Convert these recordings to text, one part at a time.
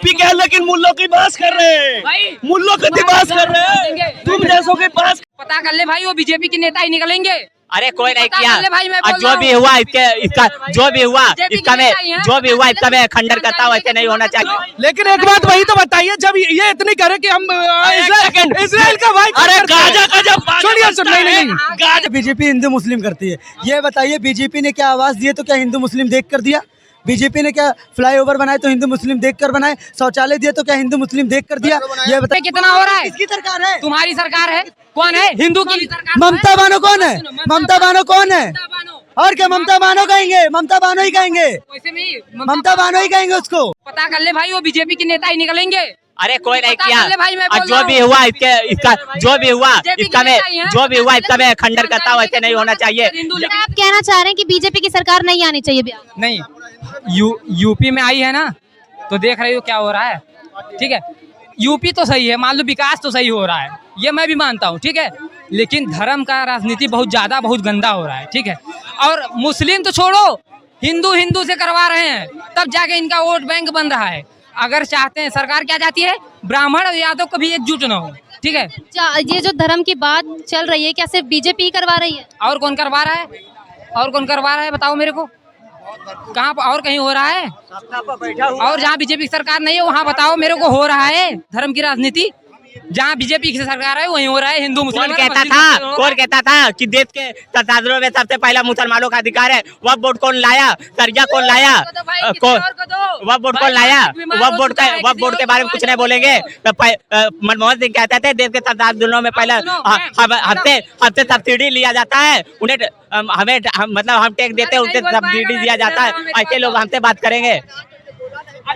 UP के हैं लेकिन मुल्लों की बात कर रहे हैं, मुल्लों की बात कर रहे हैं, तुम जैसों की बात पता कर ले भाई, वो बीजेपी के नेता ही निकलेंगे। अरे कोई नहीं किया, और जो भी हुआ इसका जो भी हुआ इसका मैं खंडन करता हूँ, ऐसे नहीं होना चाहिए। लेकिन एक बात वही तो बताइए, जब ये इतनी करे कि हम इजराइल का भाई, अरे गाजा का जब नहीं गाजा बीजेपी हिंदू मुस्लिम करती है, ये बताइए बीजेपी ने क्या आवाज दिए तो क्या हिंदू मुस्लिम देख कर दिया? बीजेपी ने क्या फ्लाईओवर बनाए तो हिंदू मुस्लिम देखकर बनाए? शौचालय दिए तो क्या हिंदू मुस्लिम देख कर दिया? ये बताइए कितना हो रहा है? किसकी सरकार है? तुम्हारी सरकार है। कौन है? हिंदू की सरकार। ममता बानो कौन है? ममता बानो कौन है? और क्या ममता बानो कहेंगे? ममता बानो ही कहेंगे, ममता बानो ही कहेंगे उसको। पता कर ले भाई, वो बीजेपी के नेता ही निकलेंगे। अरे कोई नहीं किया, और जो भी हुआ इसका मैं खंडन करता हूँ, ऐसे नहीं होना चाहिए। आप कहना चाह रहे हैं कि बीजेपी की सरकार नहीं आनी चाहिए बिहार? नहीं, यूपी में आई है ना, तो देख रही हो क्या हो रहा है। ठीक है, यूपी तो सही है, मान लो विकास तो सही हो रहा है, ये मैं भी मानता हूँ। ठीक है, लेकिन धर्म का राजनीति बहुत गंदा हो रहा है। ठीक है, और मुस्लिम तो छोड़ो, हिंदू से करवा रहे हैं, तब जाके इनका वोट बैंक बन रहा है। अगर चाहते हैं, सरकार क्या चाहती है, ब्राह्मण और यादव कभी एकजुट न हो। ठीक है, ये जो धर्म की बात चल रही है, क्या सिर्फ बीजेपी करवा रही है? और कौन करवा रहा है? और कौन करवा रहा है बताओ मेरे को, कहाँ और कहीं हो रहा है? और जहाँ बीजेपी की सरकार नहीं है वहाँ बताओ मेरे को हो रहा है धर्म की राजनीति? जहाँ बीजेपी की सरकार है वहीं हो रहा है हिंदू मुसलमान। कौन कहता था कि देश के संसाधनों में सबसे पहला मुसलमानों का अधिकार है? वह वोट कौन लाया? सरिया कौन लाया? वह वोट कौन लाया? वह वोट के बारे में कुछ नहीं बोलेंगे। मनमोहन सिंह कहते थे देश के संसाधनों में पहले हमसे सब्सिडी लिया जाता है, उन्हें मतलब हम टैक्स देते हैं, उनसे सब्सिडी दिया जाता है। ऐसे लोग हमसे बात करेंगे?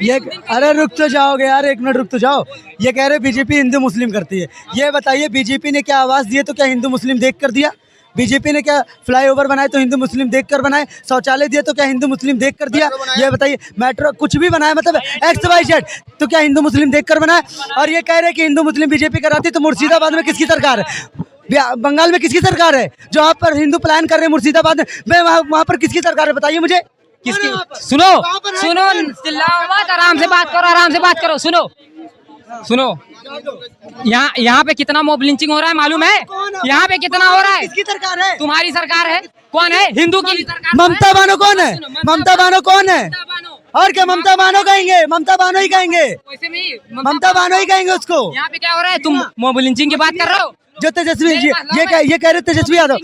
ये अरे रुक तो जाओगे यार, एक मिनट रुक तो जाओ। ये कह रहे बीजेपी हिंदू मुस्लिम करती है, ये बताइए बीजेपी ने क्या आवाज दिए तो क्या हिंदू मुस्लिम देख कर दिया? बीजेपी ने क्या फ्लाईओवर बनाए तो हिंदू मुस्लिम देख कर बनाए? शौचालय दिए तो क्या हिंदू मुस्लिम देख कर दिया? ये बताइए, मेट्रो कुछ भी बनाया, मतलब XYZ तो क्या हिंदू मुस्लिम देख कर बनाए? और ये कह रहे कि हिंदू मुस्लिम बीजेपी कराती, तो मुर्शिदाबाद में किसकी सरकार है? बंगाल में किसकी सरकार है? जो आप पर हिंदू प्लान कर रहे हैं मुर्शिदाबाद में, वहाँ पर किसकी सरकार है बताइए मुझे? किसकी? सुनो, चिल्लाओ मत, आराम से बात करो। सुनो, यहाँ पे कितना मॉब लिंचिंग हो रहा है मालूम है? यहाँ पे कितना हो रहा है? किसकी सरकार है? तुम्हारी सरकार है। कौन है? हिंदू की सरकार। ममता बानो कौन है? ममता बानो कौन है? और क्या ममता बानो कहेंगे? ममता बानो ही कहेंगे, ममता बानो ही कहेंगे उसको। यहाँ पे क्या हो रहा है? तुम मॉब लिंचिंग की बात कर रहे हो? जो तेजस्वी ये कह रहे तेजस्वी यादव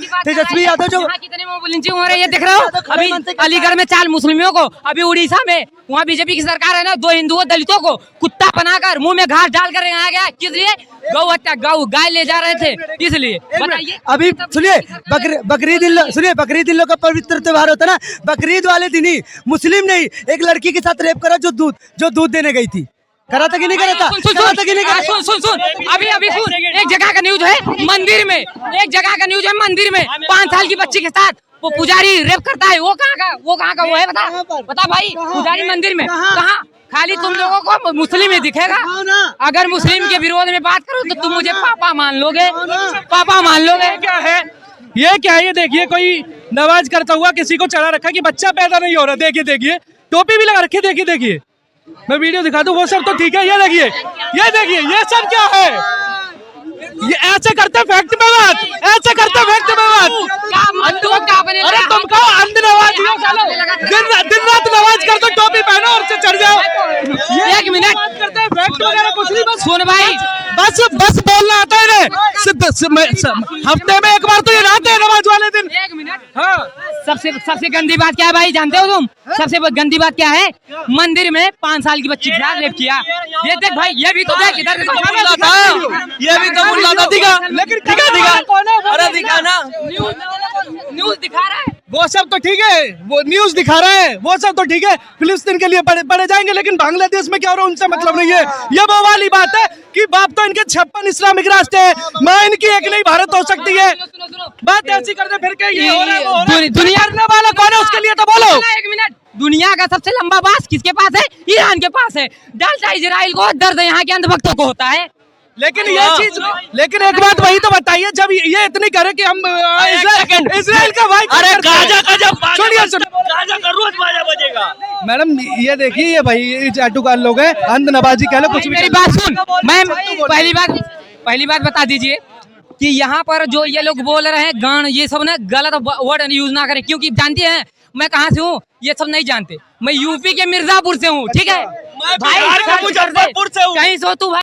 जो कितने मॉब लिंचिंग हो रहे हैं ये देख रहे हो? अभी अलीगढ़ में 4 मुस्लिमों को, अभी उड़ीसा में वहाँ बीजेपी की सरकार है ना, 2 हिंदुओं दलितों को कुत्ता बनाकर मुंह में घास डालकर यहाँ गया। किस लिए? गौ हत्या, गाय ले जा रहे थे, इसलिए। बताइए। अभी सुनिए, बकरीद इन लोग का पवित्र त्योहार होता है ना, बकरीद वाले दिन ही मुस्लिम नहीं एक लड़की के साथ रेप करा जो दूध देने गई थी। करा था कि नहीं करा था? सुन, अभी सुन, एक जगह का न्यूज है मंदिर में, 5 साल की बच्ची के साथ वो पुजारी रेप करता है। वो कहाँ का वो है? बता भाई, पुजारी मंदिर में कहाँ? खाली तुम लोगों को मुस्लिम ही दिखेगा। अगर मुस्लिम के विरोध में बात करो तो तुम मुझे पापा मान लोगे। क्या है ये देखिए, कोई नमाज करता हुआ किसी को चढ़ा रखा कि बच्चा पैदा नहीं हो रहा। देखिए, टोपी भी लगा रखी। देखिए, मैं वीडियो दिखा दूं, वो सब तो ठीक है। ये देखिए, ये सब क्या है? ये ऐसे करते फैक्ट में बात। अरे तुम कहो अंध नमाज, दिन रात नमाज कर दो, टोपी पहनो और चढ़ जाओ। 1 मिनट करते फैक्ट वगैरह कुछ नहीं, सुन भाई, बस बोलना आता है हफ्ते में एक बार तो ये रहते हैं नमाज वाले दिन। 1 मिनट। हाँ, सबसे गंदी बात क्या है भाई, जानते हो तुम? सबसे गंदी बात क्या है? मंदिर में 5 साल की बच्ची के साथ रेप किया। ये देख भाई, ये भी तो देख, इधर ये भी तो मुल्ला था, दिखा। अरे दिखा ना, न्यूज दिखा रहा है। वो सब तो ठीक है, वो न्यूज दिखा रहे हैं, वो सब तो ठीक है, फिलिस्तीन के लिए पढ़े जाएंगे, लेकिन बांग्लादेश में क्या हो रहा है उनसे मतलब नहीं है। ये वो वाली बात है कि बाप तो इनके 56 इस्लामिक राष्ट्र है, माँ इनकी एक नहीं भारत हो सकती है। बात ऐसी करते फिर के ये हो रहा है, दुनिया करने वाला कौन है उसके लिए तो बोलो। 1 मिनट, दुनिया का सबसे लंबा बांस किसके पास है? ईरान के पास है। डालता इजराइल को दर्द यहाँ के अंधभक्तों को होता है। लेकिन एक बात वही तो बताइए, जब ये इतनी करे कि हम इजराइल का भाई, अरे गाजा का जब गाजा का रोज बाजा बजेगा। करेगा? मैडम ये देखिए, ये भाई ये चाटुकार लोग हैं, अंध नवाजी कह लो कुछ भी। मेरी बात सुन, मैं पहली बात बता दीजिए कि यहाँ पर जो ये लोग बोल रहे हैं गान, ये सब ना गलत वर्ड यूज ना करें, क्योंकि जानते हैं मैं कहाँ से हूँ, ये सब नहीं जानते। मैं यूपी के मिर्जापुर से हूँ, ठीक है मैं बिहार के मुजफ्फरपुर से हूँ। कहीं सो तू भाई।